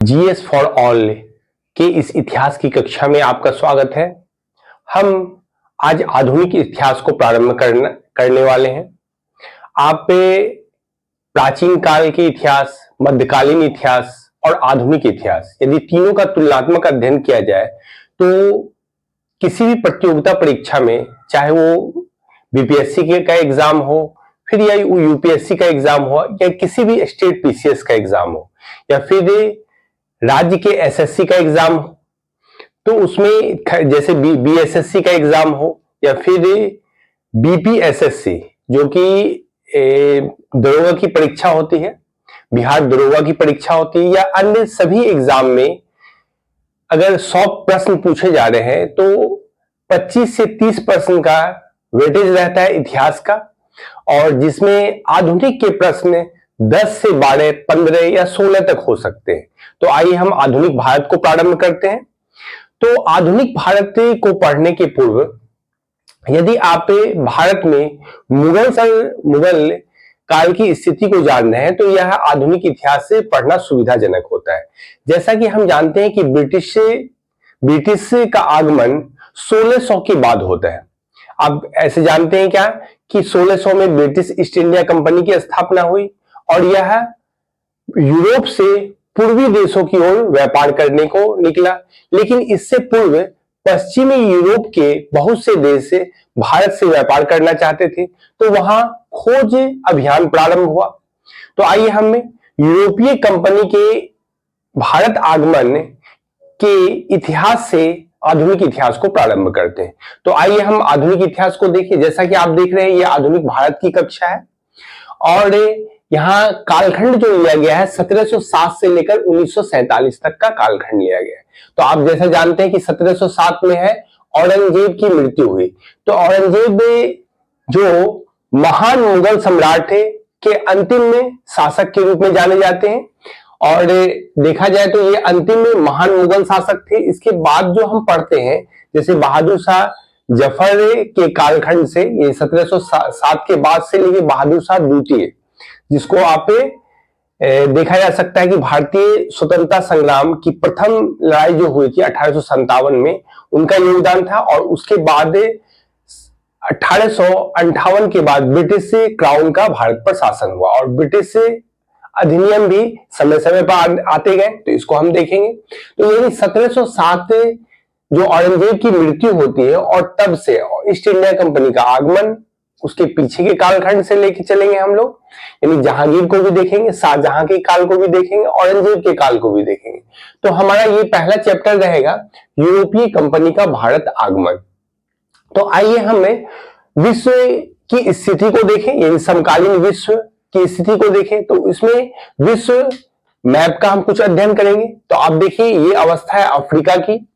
GS for all के इस इतिहास की कक्षा में आपका स्वागत है। हम आज आधुनिक इतिहास को प्रारंभ करने वाले हैं। आप प्राचीन काल के इतिहास, मध्यकालीन इतिहास और आधुनिक इतिहास, यदि तीनों का तुलनात्मक अध्ययन किया जाए तो किसी भी प्रतियोगिता परीक्षा में, चाहे वो बीपीएससी का एग्जाम हो, फिर या यूपीएससी का एग्जाम हो, या किसी भी स्टेट पीसीएस का एग्जाम हो, या फिर राज्य के एसएससी का एग्जाम हो, तो उसमें जैसे बीएसएससी का एग्जाम हो, या फिर बीपीएसएससी जो कि दरोगा की परीक्षा होती है, बिहार दरोगा की परीक्षा होती है, या अन्य सभी एग्जाम में अगर 100 प्रश्न पूछे जा रहे हैं तो 25 से 30% का वेटेज रहता है इतिहास का, और जिसमें आधुनिक के प्रश्न 10 से 12, 15 या 16 तक हो सकते हैं। तो आइए हम आधुनिक भारत को प्रारंभ करते हैं। तो आधुनिक भारत को पढ़ने के पूर्व यदि आप भारत में मुगल काल की स्थिति को जान रहे हैं तो यह आधुनिक इतिहास से पढ़ना सुविधाजनक होता है। जैसा कि हम जानते हैं कि ब्रिटिश का आगमन 1600 के बाद होता है। आप ऐसे जानते हैं क्या कि 1600 में ब्रिटिश ईस्ट इंडिया कंपनी की स्थापना हुई और यह यूरोप से पूर्वी देशों की ओर व्यापार करने को निकला। लेकिन इससे पूर्व पश्चिमी यूरोप के बहुत से देश भारत से व्यापार करना चाहते थे, तो वहां खोज अभियान प्रारंभ हुआ। तो आइए हम यूरोपीय कंपनी के भारत आगमन के इतिहास से आधुनिक इतिहास को प्रारंभ करते हैं। तो आइए हम आधुनिक इतिहास को देखें। जैसा कि आप देख रहे हैं, यह आधुनिक भारत की कक्षा है और यहाँ कालखंड जो लिया गया है 1707 से लेकर 1947 तक का कालखंड लिया गया है। तो आप जैसा जानते हैं कि 1707 में है औरंगजेब की मृत्यु हुई। तो औरंगजेब जो महान मुगल सम्राट थे के अंतिम शासक के रूप में जाने जाते हैं, और देखा जाए तो ये अंतिम महान मुगल शासक थे। इसके बाद जो हम पढ़ते हैं, जैसे बहादुर शाह जफर के कालखंड से, ये 1707 के बाद से लेके बहादुर शाह द्वितीय, जिसको आप देखा जा सकता है कि भारतीय स्वतंत्रता संग्राम की प्रथम लड़ाई जो हुई थी 1857 में, उनका योगदान था। और उसके बाद 1858 के बाद ब्रिटिश क्राउन का भारत पर शासन हुआ और ब्रिटिश अधिनियम भी समय समय पर आते गए, तो इसको हम देखेंगे। तो यदि 1707 जो औरंगजेब की मृत्यु होती है और तब से ईस्ट इंडिया कंपनी का आगमन, उसके पीछे के कालखंड से लेके चलेंगे हम लोग, यानी जहांगीर को भी देखेंगे, शाहजहां के काल को भी देखेंगे, औरंगजेब के काल को भी देखेंगे। तो हमारा ये पहला चैप्टर रहेगा यूरोपीय कंपनी का भारत आगमन। तो आइए हमें विश्व की स्थिति को देखें, यानी समकालीन विश्व की स्थिति को देखें। तो इसमें विश्व मैप का हम कुछ अध्ययन करेंगे। तो आप देखिए, ये अवस्था है अफ्रीका की,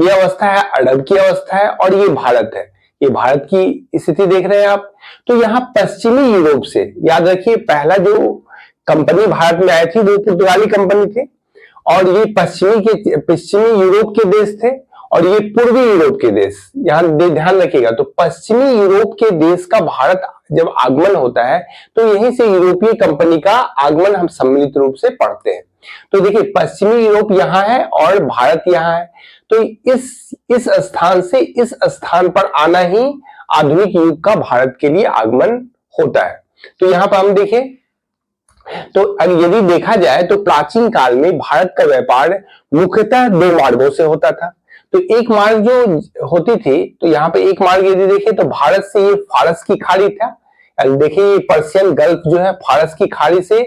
ये अवस्था है अरब की अवस्था है, और ये भारत है। ये भारत की स्थिति देख रहे हैं आप। तो यहाँ पश्चिमी यूरोप से, याद रखिए, पहला जो कंपनी भारत में आई थी वो पुर्तगाली कंपनी थी, और ये पश्चिमी यूरोप के देश थे, और ये पूर्वी यूरोप के देश। यहाँ ध्यान रखिएगा, तो पश्चिमी यूरोप के देश का भारत जब आगमन होता है तो यहीं से यूरोपीय कंपनी का आगमन हम सम्मिलित रूप से पढ़ते हैं। तो देखिए, पश्चिमी यूरोप यहाँ है और भारत यहाँ है। तो इस स्थान से इस स्थान पर आना ही आधुनिक युग का भारत के लिए आगमन होता है। तो यहाँ पर हम देखें, तो यदि देखा जाए तो प्राचीन काल में भारत का व्यापार मुख्यतः 2 मार्गों से होता था। तो एक मार्ग जो होती थी, तो यहाँ पे एक मार्ग यदि देखें तो भारत से ये फारस की खाड़ी था। देखिए, ये पर्शियन गल्फ जो है फारस की खाड़ी से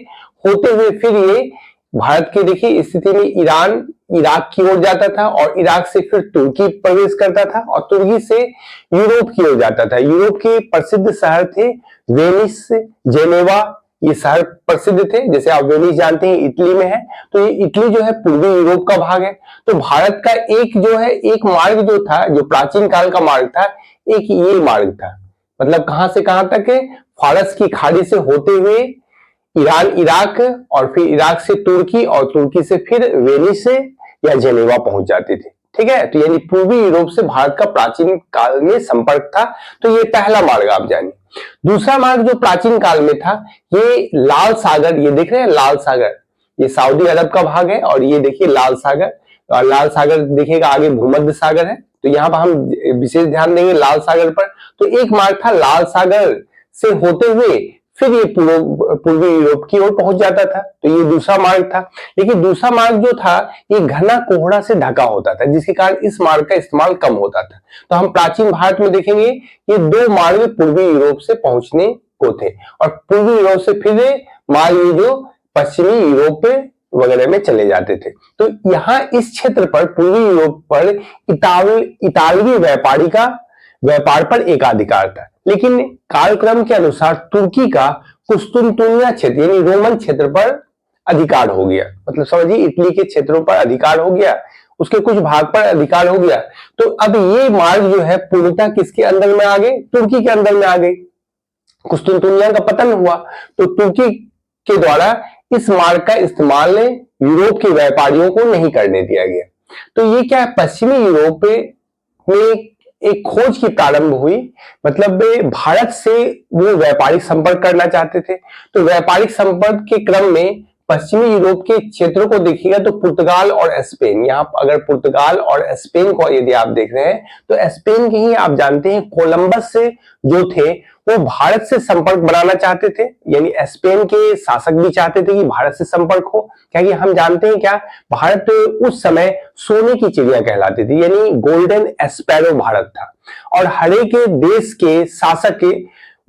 होते हुए फिर ये भारत की देखिए स्थिति में ईरान, इराक की ओर जाता था, और इराक से फिर तुर्की प्रवेश करता था, और तुर्की से यूरोप की ओर जाता था। यूरोप के प्रसिद्ध शहर थे वेनिस, जेनेवा, ये शहर प्रसिद्ध थे। जैसे आप वेनिस जानते हैं इटली में है, तो ये इटली जो है पूर्वी यूरोप का भाग है। तो भारत का एक जो है एक मार्ग जो था, जो प्राचीन काल का मार्ग था, एक ये मार्ग था। मतलब कहां से कहां तक है? फारस की खाड़ी से होते हुए ईरान, इराक, और फिर इराक से तुर्की, और तुर्की से फिर वेनिस या जेनेवा पहुंच जाते थे। ठीक है, तो यानी पूर्वी यूरोप से भारत का प्राचीन काल में संपर्क था। तो ये पहला मार्ग आप जानिए। दूसरा मार्ग जो प्राचीन काल में था, ये लाल सागर, ये देख रहे हैं लाल सागर, ये सऊदी अरब का भाग है और ये देखिए लाल सागर, और लाल सागर देखिएगा आगे भूमध्य सागर है। तो यहाँ पर हम विशेष ध्यान देंगे लाल सागर पर। तो एक मार्ग था लाल सागर से होते हुए फिर ये पूर्वी यूरोप की ओर पहुंच जाता था, तो ये दूसरा मार्ग था। लेकिन दूसरा मार्ग जो था ये घना कोहरा से ढका होता था, जिसके कारण इस मार्ग का इस्तेमाल कम होता था। तो हम प्राचीन भारत में देखेंगे ये दो मार्ग पूर्वी यूरोप से पहुंचने को थे, और पूर्वी यूरोप से फिर मार्ग ये जो पश्चिमी यूरोप वगैरह में चले जाते थे। तो यहाँ इस क्षेत्र पर पूर्वी यूरोप पर इतालवी व्यापारी का व्यापार पर एकाधिकार था। लेकिन कालक्रम के अनुसार तुर्की का कुस्तुनतुनिया क्षेत्र यानी रोमन क्षेत्र पर अधिकार हो गया, मतलब समझिए इटली के क्षेत्रों पर अधिकार हो गया, उसके कुछ भाग पर अधिकार हो गया। तो अब ये मार्ग जो है पूर्णतः किसके अंदर में आ गए, तुर्की के अंदर में आ गई। कुस्तुनतुनिया का पतन हुआ तो तुर्की के द्वारा इस मार्ग का इस्तेमाल यूरोप के व्यापारियों को नहीं करने दिया गया। तो ये क्या है, पश्चिमी यूरोप में एक खोज की प्रारंभ हुई, मतलब भारत से वो व्यापारिक संपर्क करना चाहते थे। तो व्यापारिक संपर्क के क्रम में पश्चिमी यूरोप के क्षेत्रों को देखिएगा तो पुर्तगाल और स्पेन, यहाँ अगर पुर्तगाल और स्पेन को यदि आप देख रहे हैं तो स्पेन के ही आप जानते हैं कोलंबस से जो थे वो भारत से संपर्क बनाना चाहते थे, यानी स्पेन के शासक भी चाहते थे कि भारत से संपर्क हो, क्योंकि हम जानते हैं क्या भारत उस समय सोने की चिड़िया कहलाती थी, यानी गोल्डन एस्पैरो भारत था। और हर एक देश के शासक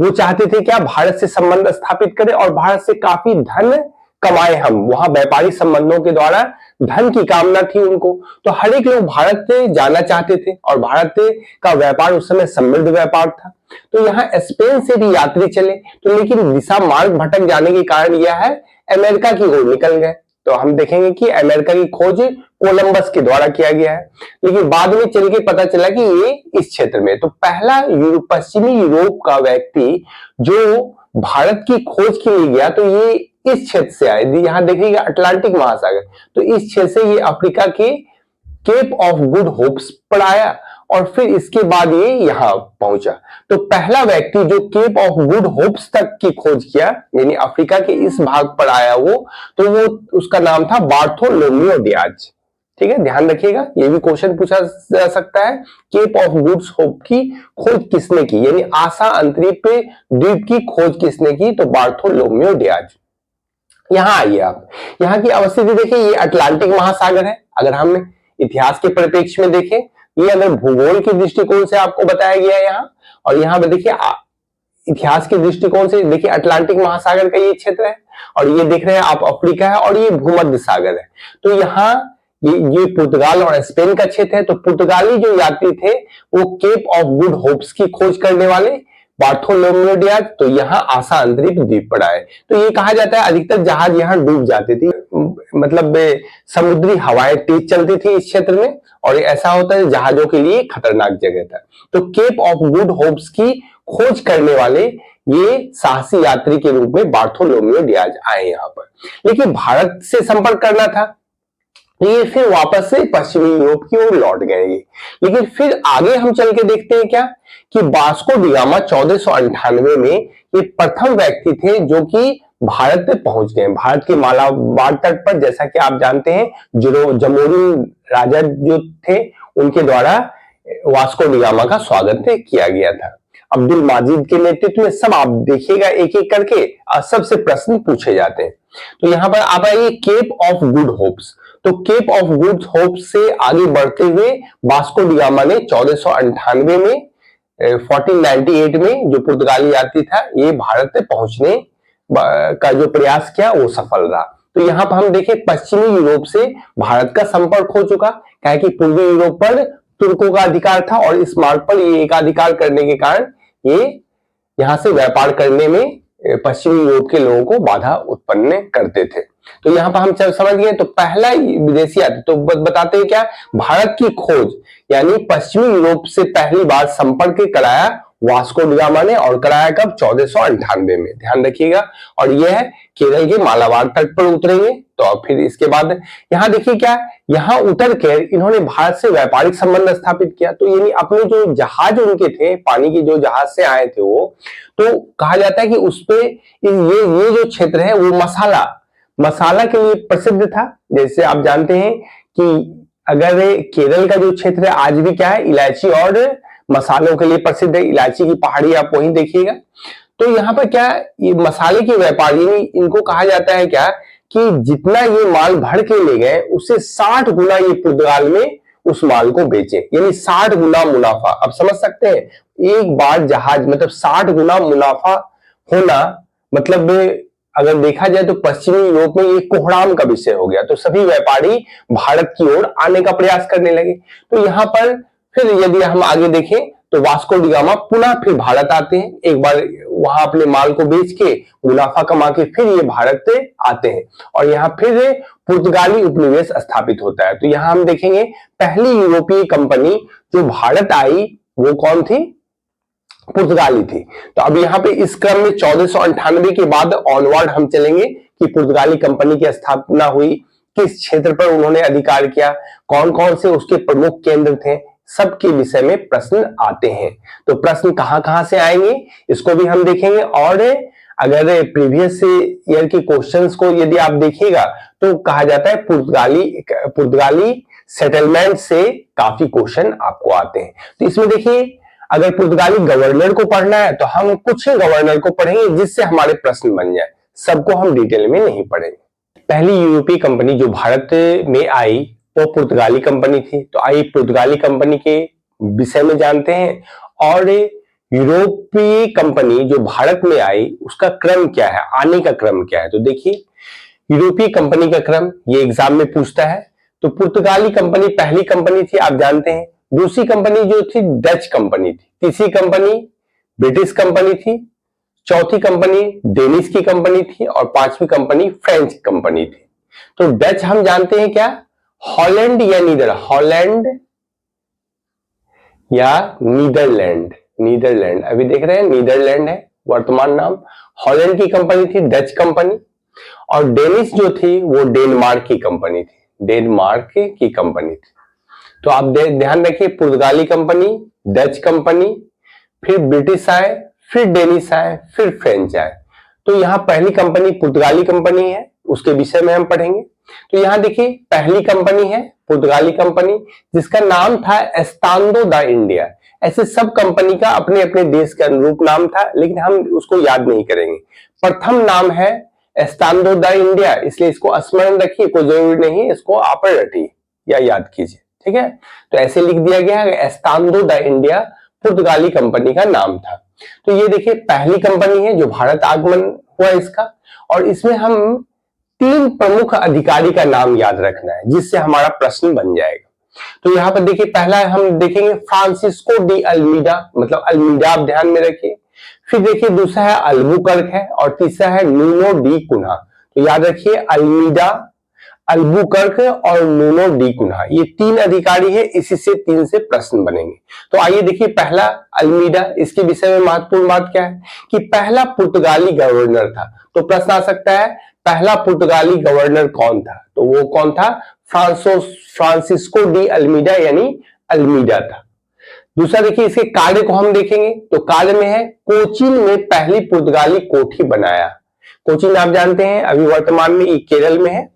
वो चाहते थे क्या भारत से संबंध स्थापित करें और भारत से काफी धन कमाए, हम वहां व्यापारिक संबंधों के द्वारा धन की कामना थी उनको। तो हर एक लोग भारत जाना चाहते थे और भारत का व्यापार उस समय समृद्ध व्यापार था। तो यहाँ स्पेन से भी यात्री चले, तो लेकिन दिशा मार्ग भटक जाने के कारण यह है अमेरिका की ओर निकल गए। तो हम देखेंगे कि अमेरिका की खोज कोलंबस के द्वारा किया गया है, लेकिन बाद में चल के पता चला कि ये इस क्षेत्र में। तो पहला पश्चिमी यूरोप का व्यक्ति जो भारत की खोज के लिए गया तो ये इस क्षेत्र से आए, यहां देखिएगा अटलांटिक महासागर, तो इस क्षेत्र से ये अफ्रीका के केप ऑफ गुड होप्स पर आया और फिर इसके बाद ये यहां पहुंचा। तो पहला व्यक्ति जो केप ऑफ गुड होप्स तक की खोज किया यानी अफ्रीका के इस भाग पर आया तो वो उसका नाम था बार्थोलोम्यू डियाज। ठीक है, ध्यान रखिएगा, ये भी क्वेश्चन पूछा जा सकता है, केप ऑफ गुड होप की खोज किसने की, यानी आशा अंतरिक्ष द्वीप की खोज किसने की, तो बार्थोलोम्यू डियाज। यहां आइए आप, यहाँ की अवस्थिति देखिए, ये अटलांटिक महासागर है। अगर हम इतिहास के परिप्रेक्ष्य में देखें, ये अगर भूगोल के दृष्टिकोण से आपको बताया गया है यहाँ, और यहाँ पे देखिए इतिहास के दृष्टिकोण से देखिए अटलांटिक महासागर का ये क्षेत्र है, और ये देख रहे हैं आप अफ्रीका है, और ये भूमध्य सागर है। तो यहाँ ये पुर्तगाल और स्पेन का क्षेत्र है। तो पुर्तगाली जो यात्री थे वो केप ऑफ गुड होप्स की खोज करने वाले बार्थोलोम्यू डियाज, तो यहाँ आशा अंतरिक्ष द्वीप पर आए। तो ये कहा जाता है अधिकतर जहाज यहाँ डूब जाती थी, मतलब समुद्री हवाएं तेज चलती थी इस क्षेत्र में, और ऐसा होता है जहाजों के लिए खतरनाक जगह था। तो केप ऑफ गुड होप्स की खोज करने वाले ये साहसी यात्री के रूप में बार्थोलोम्यू डियाज आए यहाँ पर। लेकिन भारत से संपर्क करना था, ये फिर वापस से पश्चिमी यूरोप की ओर लौट गए। लेकिन फिर आगे हम चल के देखते हैं क्या कि वास्को डी गामा 1498 में ये प्रथम व्यक्ति थे जो कि भारत में पहुंच गए। भारत के मालाबार तट पर, जैसा कि आप जानते हैं, जमोरिन राजा जो थे उनके द्वारा वास्को डी गामा का स्वागत किया गया था। अब्दुल माजिद के नेतृत्व में, सब आप देखिएगा एक एक करके सबसे प्रश्न पूछे जाते हैं। तो यहाँ पर आप आइए केप ऑफ गुड होप्स। तो केप ऑफ गुड होप्स से आगे बढ़ते हुए वास्को डी गामा ने 1498 में 1498 में जो पुर्तगाली यात्री था ये भारत में पहुंचने का जो प्रयास किया वो सफल रहा। तो यहाँ पर हम देखें पश्चिमी यूरोप से भारत का संपर्क हो चुका, क्या कि पूर्वी यूरोप पर तुर्कों का अधिकार था और इस मार्ग पर ये एकाधिकार करने के कारण ये यहाँ से व्यापार करने में पश्चिमी यूरोप के लोगों को बाधा उत्पन्न करते थे। तो यहाँ पर हम समझ गए। तो पहला विदेशी यात्री, तो बताते हैं क्या, भारत की खोज यानी पश्चिमी यूरोप से पहली बार संपर्क कराया वास्को डी गामा ने, और कराया कब, 1498 में, ध्यान रखिएगा। और यह केरल के मालाबार तट पर उतरेंगे। तो फिर इसके बाद यहाँ देखिए क्या, यहाँ उतर कर इन्होंने भारत से व्यापारिक संबंध स्थापित किया। तो यानी अपने जो जहाज उनके थे, पानी की जो जहाज से आए थे वो, तो कहा जाता है कि उस पे ये जो क्षेत्र है वो मसाला के लिए प्रसिद्ध था। जैसे आप जानते हैं कि अगर केरल का जो क्षेत्र है आज भी क्या है, इलायची और मसालों के लिए प्रसिद्ध है। इलायची की पहाड़ी आप वहीं देखिएगा। तो यहाँ पर क्या, ये मसाले के व्यापारी, इनको कहा जाता है क्या कि जितना ये माल भर के ले गए उससे 60 गुना ये पुर्तगाल में उस माल को बेचे, यानी 60 गुना मुनाफा। अब समझ सकते हैं, एक बार जहाज मतलब 60 गुना मुनाफा होना, मतलब अगर देखा जाए तो पश्चिमी यूरोप में ये कोहराम का विषय हो गया। तो सभी व्यापारी भारत की ओर आने का प्रयास करने लगे। तो यहाँ पर फिर यदि हम आगे देखें तो वास्को डी गामा पुनः फिर भारत आते हैं, एक बार वहां अपने माल को बेच के मुनाफा कमा के फिर ये भारत आते हैं और यहाँ फिर पुर्तगाली उपनिवेश स्थापित होता है। तो यहाँ हम देखेंगे पहली यूरोपीय कंपनी जो भारत आई वो कौन थी, पुर्तगाली थी। तो अब यहाँ पे इस क्रम में 1498 के बाद ऑनवर्ड हम चलेंगे कि पुर्तगाली कंपनी की स्थापना हुई, किस क्षेत्र पर उन्होंने अधिकार किया, कौन कौन से उसके प्रमुख केंद्र थे, सबके विषय में प्रश्न आते हैं। तो प्रश्न कहां कहां से आएंगे इसको भी हम देखेंगे। और अगर प्रीवियस ईयर के क्वेश्चंस को यदि आप देखिएगा तो कहा जाता है पुर्तगाली सेटलमेंट से काफी क्वेश्चन आपको आते हैं। तो इसमें देखिए, अगर पुर्तगाली गवर्नर को पढ़ना है तो हम कुछ गवर्नर को पढ़ेंगे जिससे हमारे प्रश्न बन जाए, सबको हम डिटेल में नहीं पढ़ेंगे। पहली यूरोपीय कंपनी जो भारत में आई वो पुर्तगाली कंपनी थी। तो आइए पुर्तगाली कंपनी के विषय में जानते हैं और यूरोपीय कंपनी जो भारत में आई उसका क्रम क्या है, आने का क्रम क्या है। तो देखिए, यूरोपीय कंपनी का क्रम ये एग्जाम में पूछता है। तो पुर्तगाली कंपनी पहली कंपनी थी, आप जानते हैं। दूसरी कंपनी जो थी डच कंपनी थी। तीसरी कंपनी ब्रिटिश कंपनी थी। चौथी कंपनी डेनिश की कंपनी थी और पांचवी कंपनी फ्रेंच कंपनी थी। तो डच हम जानते हैं क्या, हॉलैंड या नीदरलैंड अभी देख रहे हैं, नीदरलैंड है वर्तमान नाम। हॉलैंड की कंपनी थी डच कंपनी और डेनिश जो थी वो डेनमार्क की कंपनी थी। तो आप ध्यान रखिए, पुर्तगाली कंपनी, डच कंपनी, फिर ब्रिटिश आए, फिर डेनिश आए, फिर फ्रेंच आए। तो यहां पहली कंपनी पुर्तगाली कंपनी है, उसके विषय में हम पढ़ेंगे। तो यहां देखिए पहली कंपनी है पुर्तगाली कंपनी जिसका नाम था एस्तांदो दा इंडिया। ऐसे सब कंपनी का अपने अपने देश के अनुरूप नाम था, लेकिन हम उसको याद नहीं करेंगे। प्रथम नाम है एस्तांदो दा इंडिया, इसलिए इसको स्मरण रखिए, कोई जरूरी नहीं इसको आप रटिए या याद कीजिए, ठीक है। तो ऐसे लिख दिया गया है, एस्तांदो दा इंडिया पुर्तगाली कंपनी का नाम था। तो ये देखिए पहली कंपनी है जो भारत आगमन हुआ इसका, और इसमें हम 3 प्रमुख अधिकारी का नाम याद रखना है जिससे हमारा प्रश्न बन जाएगा। तो यहाँ पर देखिए पहला हम देखेंगे फ्रांसिस्को डी अल्मीडा, मतलब अल्मीडा आप ध्यान में रखिए। फिर देखिए दूसरा है अल्बुकर्क है और तीसरा है नूनो डी कुन्हा। तो याद रखिए अल्मीडा, अल्बुकर्क और नूनो डी कुन्हा, ये 3 अधिकारी है, इसी से 3 से प्रश्न बनेंगे। तो आइए देखिए पहला अल्मीडा, इसके विषय में महत्वपूर्ण बात क्या है कि पहला पुर्तगाली गवर्नर था। तो प्रश्न आ सकता है पहला पुर्तगाली गवर्नर कौन था, तो वो कौन था, फ्रांसिस्को डी अल्मीडा यानी अल्मीडा था। दूसरा देखिए इसके कार्य को हम देखेंगे, तो कार्य में है कोचीन में पहली पुर्तगाली कोठी बनाया। कोचीन आप जानते हैं अभी वर्तमान में ये केरल में है।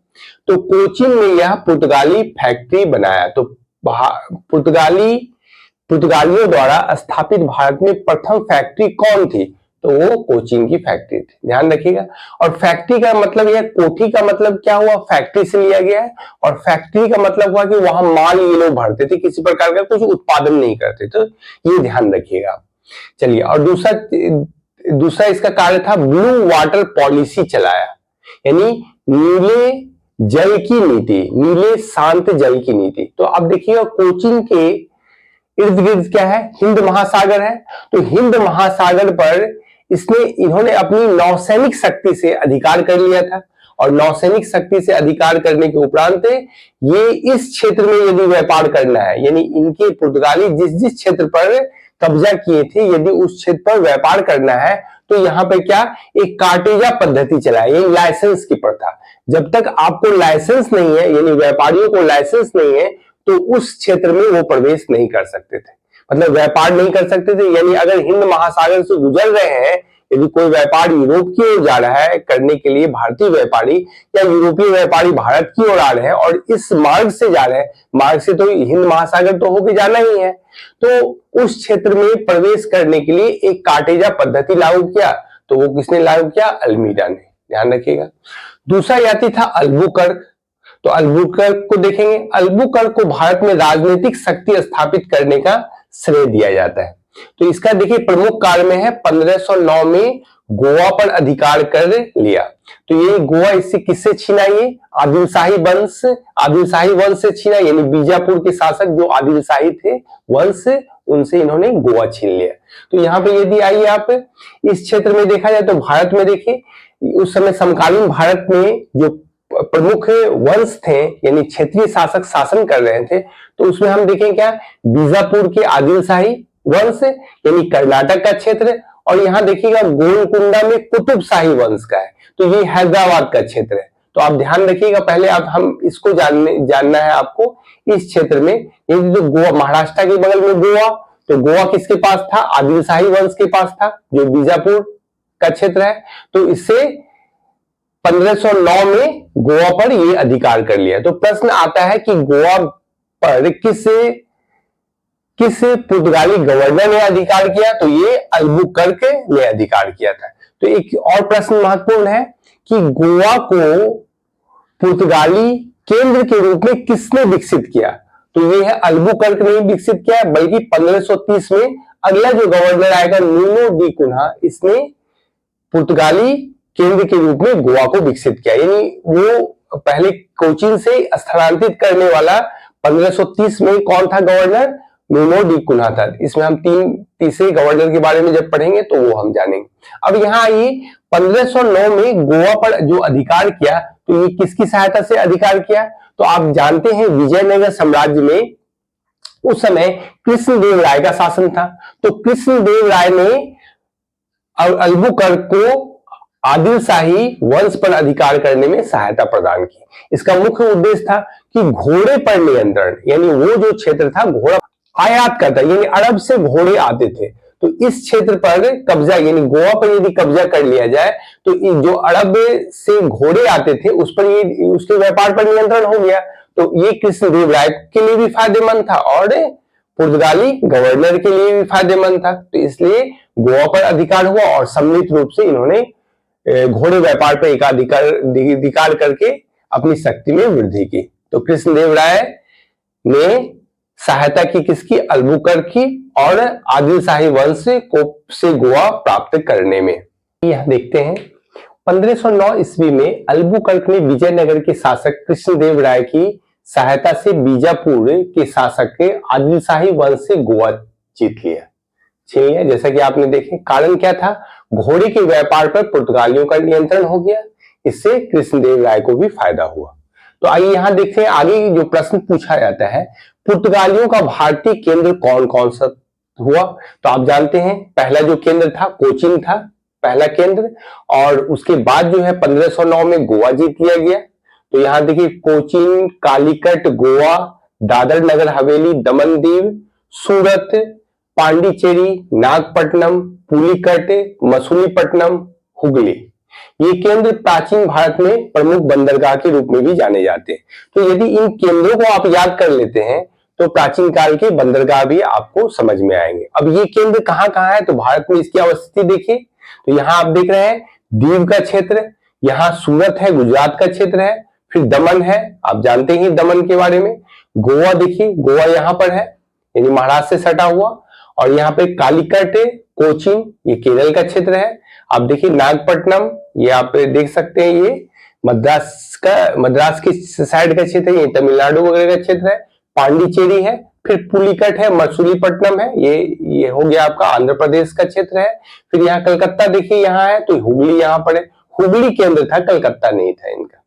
तो कोचीन में यह पुर्तगाली फैक्ट्री बनाया। तो पुर्तगालियों द्वारा स्थापित भारत में प्रथम फैक्ट्री कौन थी, तो वो कोचीन की फैक्ट्री थी, ध्यान रखिएगा। और फैक्ट्री का मतलब यह, कोठी का मतलब क्या हुआ, फैक्ट्री से लिया गया है, और फैक्ट्री का मतलब हुआ कि वहां माल ये लोग भरते थे, किसी प्रकार का कुछ उत्पादन नहीं करते। तो ये ध्यान रखिएगा। चलिए, और दूसरा इसका कार्य था ब्लू वाटर पॉलिसी चलाया, यानी नीले जल की नीति, नीले शांत जल की नीति। तो अब देखिएगा कोचीन के इर्द गिर्द क्या है, हिंद महासागर है। तो हिंद महासागर पर इन्होंने अपनी नौसैनिक शक्ति से अधिकार कर लिया था, और नौसैनिक शक्ति से अधिकार करने के उपरांत ये इस क्षेत्र में यदि व्यापार करना है, यानी इनके पुर्तगाली जिस क्षेत्र पर कब्जा किए थे, यदि उस क्षेत्र पर व्यापार करना है तो यहाँ पर क्या, एक कार्टेजा पद्धति चलाए, यानी लाइसेंस की प्रथा। जब तक आपको लाइसेंस नहीं है, यानी व्यापारियों को लाइसेंस नहीं है, तो उस क्षेत्र में वो प्रवेश नहीं कर सकते थे, मतलब व्यापार नहीं कर सकते थे। यानी अगर हिंद महासागर से गुजर रहे हैं यदि कोई व्यापार यूरोप की ओर जा रहा है करने के लिए, भारतीय व्यापारी या यूरोपीय व्यापारी भारत की ओर आ रहे हैं और इस मार्ग से जा रहे हैं, मार्ग से तो हिंद महासागर तो होके जाना ही है, तो उस क्षेत्र में प्रवेश करने के लिए एक कार्टेजा पद्धति लागू किया। तो वो किसने लागू किया? अल्मीडा ने, ध्यान रखिएगा। दूसरा यात्री था अल्बुकर्क। तो अल्बुकर्क को देखेंगे, अल्बुकर्क को भारत में राजनीतिक शक्ति स्थापित करने का श्रेय दिया जाता है। तो इसका देखिए प्रमुख कार्य में है 1509 में गोवा पर अधिकार कर लिया। तो ये गोवा इससे किससे छीना? ये आदिलशाही वंश से छीना, यानी बीजापुर के शासक जो आदिलशाही थे वंश, उनसे इन्होंने गोवा छीन लिया। तो यहाँ पे यदि आइए आप इस क्षेत्र में देखा जाए तो भारत में देखिए उस समय समकालीन भारत में जो प्रमुख वंश थे यानी क्षेत्रीय शासक शासन कर रहे थे, तो उसमें हम देखें क्या, बीजापुर के आदिलशाही वंश यानी कर्नाटक का क्षेत्र, और यहाँ देखिएगा गोलकुंडा में कुतुबशाही वंश का है, तो ये हैदराबाद का क्षेत्र है। तो आप ध्यान रखिएगा, पहले आप हम इसको जानना है आपको इस क्षेत्र में। ये जो गोवा, महाराष्ट्र के बगल में गोवा, तो गोवा किसके पास था? आदिलशाही वंश के पास था, जो बीजापुर का क्षेत्र है। तो इससे 1509 में गोवा पर ये अधिकार कर लिया। तो प्रश्न आता है कि गोवा पर किस पुर्तगाली गवर्नर ने अधिकार किया? तो ये अल्बुकर्क ने अधिकार किया था। तो एक और प्रश्न महत्वपूर्ण है कि गोवा को पुर्तगाली केंद्र के रूप में किसने विकसित किया? तो ये है अल्बुकर्क ने विकसित किया, बल्कि 1530 में अगला जो गवर्नर आएगा नुनो डी कुन्हा, इसने पुर्तगाली केंद्र के रूप में गोवा को विकसित किया। यानी वो पहले कोचीन से स्थानांतरित करने वाला 1530 में कौन था गवर्नर? नुनो डी कुन्हा था। इसमें हम तीसरे गवर्नर के बारे में जब पढ़ेंगे तो वो हम जानेंगे। अब यहाँ आइए, 1509 में गोवा पर जो अधिकार किया, तो ये किसकी सहायता से अधिकार किया? तो आप जानते हैं विजयनगर साम्राज्य में उस समय कृष्णदेव राय का शासन था। तो कृष्णदेव राय ने अल्बुकर्क को आदिलशाही वंश पर अधिकार करने में सहायता प्रदान की। इसका मुख्य उद्देश्य था कि घोड़े पर नियंत्रण, यानी वो जो क्षेत्र था घोड़ा आयात करता, यानी अरब से घोड़े आते थे, तो इस क्षेत्र पर कब्जा, यानी गोवा पर यदि कब्जा कर लिया जाए तो जो अरब से घोड़े आते थे उस पर ये उसके व्यापार पर नियंत्रण हो गया। तो ये कृष्णदेव राय के लिए भी फायदेमंद था और पुर्तगाली गवर्नर के लिए भी फायदेमंद था। तो इसलिए गोवा पर अधिकार हुआ और सम्मिलित रूप से इन्होंने घोड़े व्यापार पर एकाधिकार करके अपनी शक्ति में वृद्धि की। तो कृष्णदेव राय ने सहायता की किसकी? अल्बुकर्क की और आदिलशाही वंश से गोवा प्राप्त करने में। यह देखते हैं 1509 ईस्वी में अल्बुकर्क ने विजयनगर के शासक कृष्णदेव राय की सहायता से बीजापुर के शासक के आदिलशाही वंश से गोवा जीत लिया, छीन लिया। जैसा कि आपने देखे, कारण क्या था? घोड़े के व्यापार पर पुर्तगालियों का नियंत्रण हो गया, इससे कृष्णदेव राय को भी फायदा हुआ। तो आइए यहां देखते हैं आगे जो प्रश्न पूछा जाता है, पुर्तगालियों का भारतीय केंद्र कौन कौन सा हुआ? तो आप जानते हैं पहला जो केंद्र था कोचीन था, पहला केंद्र, और उसके बाद जो है 1509 में गोवा जीत लिया गया। तो यहां देखिए कोचीन, कालीकट, गोवा, दादर नगर हवेली, दमन दीव, सूरत, पांडिचेरी, नागपट्टनम, पुलिकट, मसूलीपट्टनम, हुगली, ये केंद्र प्राचीन भारत में प्रमुख बंदरगाह के रूप में भी जाने जाते हैं। तो यदि इन केंद्रों को आप याद कर लेते हैं तो प्राचीन काल के बंदरगाह भी आपको समझ में आएंगे। अब ये केंद्र कहाँ कहाँ है? तो भारत में इसकी अवस्थिति देखिए, तो यहाँ आप देख रहे हैं दीव का क्षेत्र, यहाँ सूरत है, गुजरात का क्षेत्र है, फिर दमन है, आप जानते ही दमन के बारे में। गोवा देखिए, गोवा यहाँ पर है, यानी महाराष्ट्र से सटा हुआ, और यहाँ पे कालीकट, कोचीन, ये केरल का क्षेत्र है। आप देखिए नागपट्टनम, ये आप देख सकते हैं, ये मद्रास की साइड का क्षेत्र है, ये तमिलनाडु वगैरह का क्षेत्र है। पांडिचेरी है, फिर पुलिकट है, मसूलीपट्टनम है, ये हो गया आपका आंध्र प्रदेश का क्षेत्र है। फिर यहाँ कलकत्ता देखिए यहाँ है, तो हुगली यहाँ पर है, हुगली केंद्र था, कलकत्ता नहीं था, इनका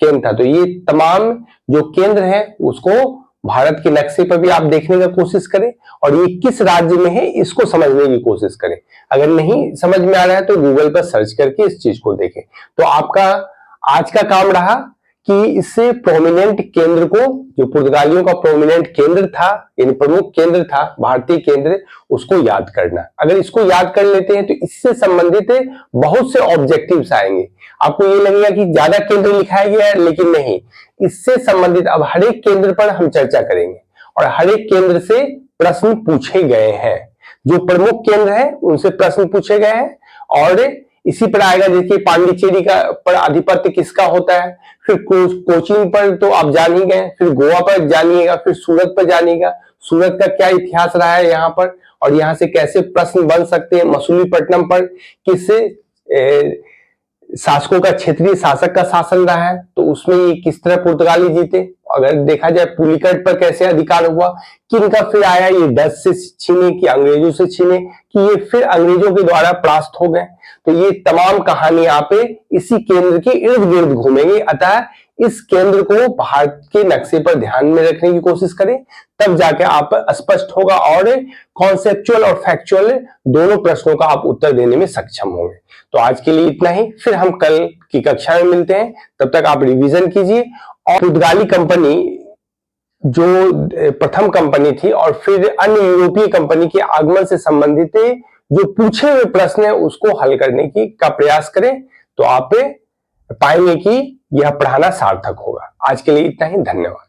केंद्र था। तो ये तमाम जो केंद्र है उसको भारत के नक्शे पर भी आप देखने का कोशिश करें, और ये किस राज्य में है इसको समझने की कोशिश करें। अगर नहीं समझ में आ रहा है तो गूगल पर सर्च करके इस चीज को देखें। तो आपका आज का काम रहा कि इससे प्रोमिनेंट केंद्र को, जो पुर्तगालियों का प्रोमिनेंट केंद्र था यानी प्रमुख केंद्र था भारतीय केंद्र, उसको याद करना। अगर इसको याद कर लेते हैं तो इससे संबंधित बहुत से ऑब्जेक्टिव्स आएंगे। आपको ये लगेगा कि ज्यादा केंद्र लिखाया गया है, लेकिन नहीं, इससे संबंधित अब हर एक केंद्र पर हम चर्चा करेंगे और हर एक केंद्र से प्रश्न पूछे गए हैं। जो प्रमुख केंद्र है उनसे प्रश्न पूछे गए हैं और इसी पर आएगा। देखिए पांडिचेरी का पर आधिपत्य किसका होता है, फिर कोचीन पर तो आप जान ही गए, फिर गोवा पर जानिएगा, फिर सूरत पर जानिएगा, सूरत का क्या इतिहास रहा है यहाँ पर और यहाँ से कैसे प्रश्न बन सकते हैं। मसूलीपट्टनम पर किस शासकों का, क्षेत्रीय शासक का शासन रहा है, तो उसमें ये किस तरह पुर्तगाली जीते। अगर देखा जाए पुलिकट पर कैसे अधिकार हुआ, किनका फिर आया, ये डच से छीने कि अंग्रेजों से छीने कि ये फिर अंग्रेजों के द्वारा परास्त हो गए। तो ये तमाम कहानी आप इसी केंद्र के इर्द गिर्द घूमेंगे। अतः इस केंद्र को भारत के नक्शे पर ध्यान में रखने की कोशिश करें, तब जाके आप स्पष्ट होगा और कॉन्सेप्चुअल और फैक्चुअल दोनों प्रश्नों का आप उत्तर देने में सक्षम होंगे। तो आज के लिए इतना ही, फिर हम कल की कक्षा में मिलते हैं। तब तक आप रिवीजन कीजिए। और पुर्तगाली कंपनी जो प्रथम कंपनी थी और फिर अन्य यूरोपीय कंपनी के आगमन से संबंधित जो पूछे हुए प्रश्न है उसको हल करने का प्रयास करें, तो आप पाएंगे कि यह पढ़ाना सार्थक होगा। आज के लिए इतना ही, धन्यवाद।